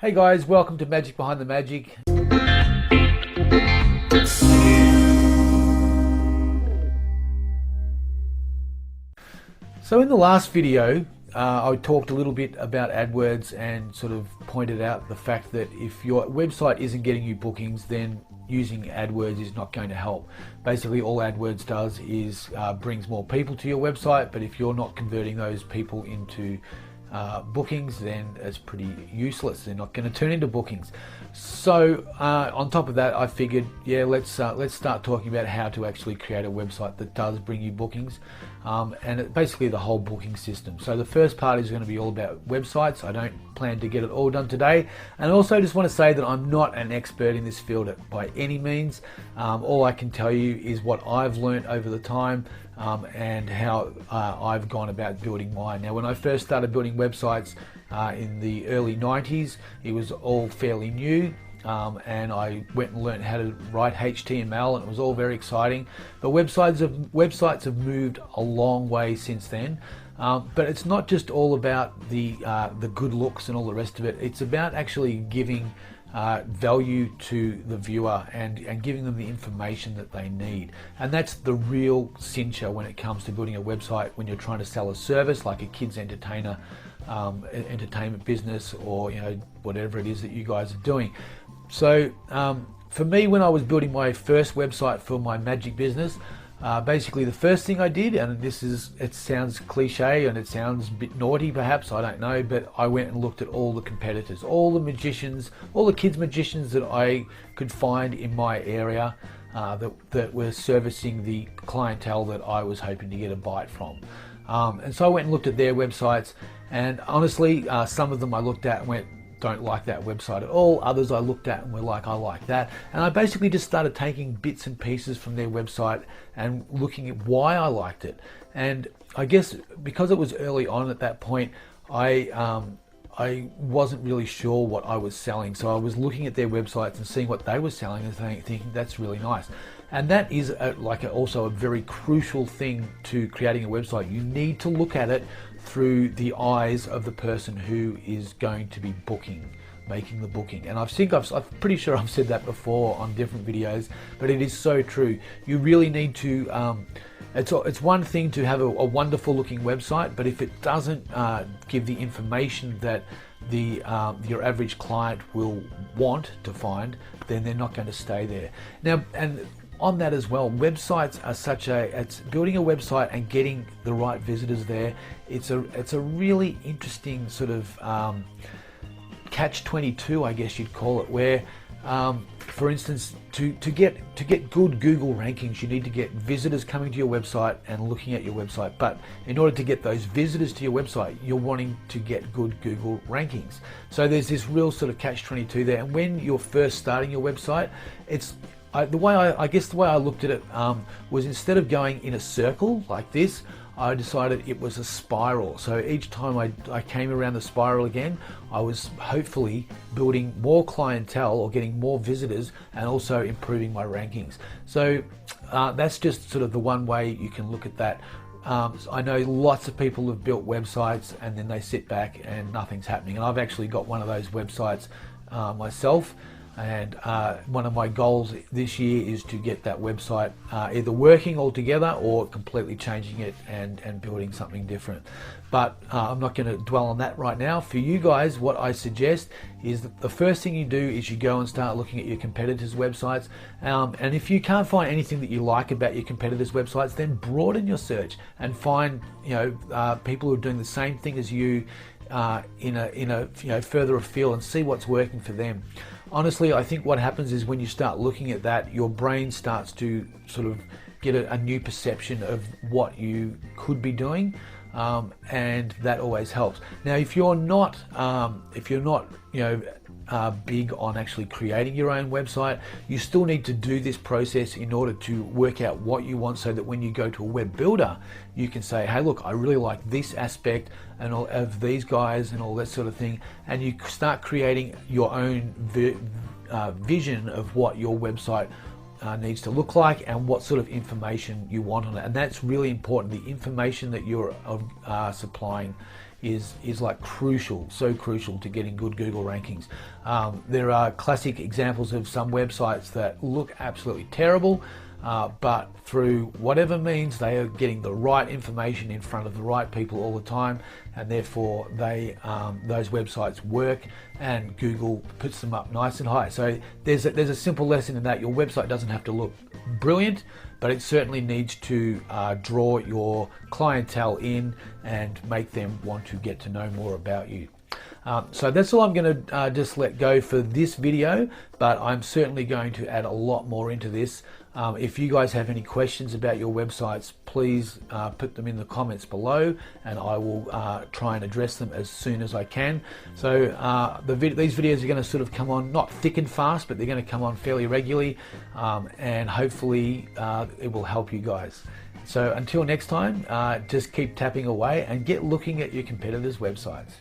Hey guys, welcome to Magic Behind the Magic. So in the last video, I talked a little bit about AdWords and sort of pointed out the fact that if your website isn't getting you bookings, then using AdWords is not going to help. Basically, all AdWords does is brings more people to your website, but if you're not converting those people into bookings, then it's pretty useless. They're not going to turn into bookings. So on top of that, I figured, yeah, let's start talking about how to actually create a website that does bring you bookings, and basically the whole booking system. So the first part is going to be all about websites. I don't plan to get it all done today, and also just want to say that I'm not an expert in this field by any means. All I can tell you is what I've learned over the time, and how I've gone about building mine. Now, when I first started building websites in the early 90s, it was all fairly new, and I went and learned how to write HTML, and it was all very exciting. But websites have moved a long way since then. But it's not just all about the good looks and all the rest of it. It's about actually giving value to the viewer and giving them the information that they need. And that's the real cincher when it comes to building a website when you're trying to sell a service like a kids entertainment business, or whatever it is that you guys are doing. So for me, when I was building my first website for my magic business, basically the first thing I did, and it sounds cliche and it sounds a bit naughty perhaps, I don't know, but I went and looked at all the competitors, all the magicians, all the kids magicians that I could find in my area that were servicing the clientele that I was hoping to get a bite from. And so I went and looked at their websites, and honestly, some of them I looked at and went, don't like that website at all. Others I looked at and were like, I like that. And I basically just started taking bits and pieces from their website and looking at why I liked it. And I guess because it was early on at that point, I wasn't really sure what I was selling. So I was looking at their websites and seeing what they were selling and thinking that's really nice. And that is also a very crucial thing to creating a website. You need to look at it through the eyes of the person who is going to be making the booking. And I'm pretty sure I've said that before on different videos, but it is so true. You really need to, it's one thing to have a wonderful looking website, but if it doesn't give the information that your average client will want to find, then they're not going to stay there. Now, and on that as well, websites are it's building a website and getting the right visitors there. It's a really interesting sort of catch-22, I guess you'd call it, where for instance, to get good Google rankings, you need to get visitors coming to your website and looking at your website. But in order to get those visitors to your website, you're wanting to get good Google rankings. So there's this real sort of catch-22 there. And when you're first starting your website, the way I looked at it was, instead of going in a circle like this, I decided it was a spiral. So each time I came around the spiral again, I was hopefully building more clientele or getting more visitors and also improving my rankings. So that's just sort of the one way you can look at that. I know lots of people have built websites and then they sit back and nothing's happening. And I've actually got one of those websites myself. And one of my goals this year is to get that website either working altogether or completely changing it and building something different. But I'm not going to dwell on that right now. For you guys, what I suggest is that the first thing you do is you go and start looking at your competitors' websites. And if you can't find anything that you like about your competitors' websites, then broaden your search and find people who are doing the same thing as you in a further afield, and see what's working for them. Honestly, I think what happens is when you start looking at that, your brain starts to sort of get a new perception of what you could be doing, and that always helps. Now, if you're not big on actually creating your own website, you still need to do this process in order to work out what you want, so that when you go to a web builder, you can say, hey, look, I really like this aspect and all of these guys and all that sort of thing, and you start creating your own vision of what your website needs to look like and what sort of information you want on it. And that's really important. The information that you're supplying is like crucial, so crucial to getting good Google rankings. There are classic examples of some websites that look absolutely terrible, but through whatever means they are getting the right information in front of the right people all the time, and therefore those websites work and Google puts them up nice and high. So there's a simple lesson in that. Your website doesn't have to look brilliant, but it certainly needs to draw your clientele in and make them want to get to know more about you. So that's all I'm going to just let go for this video, but I'm certainly going to add a lot more into this. If you guys have any questions about your websites, please put them in the comments below, and I will try and address them as soon as I can. So these videos are going to sort of come on not thick and fast, but they're going to come on fairly regularly, and hopefully it will help you guys. So until next time, just keep tapping away and get looking at your competitors' websites.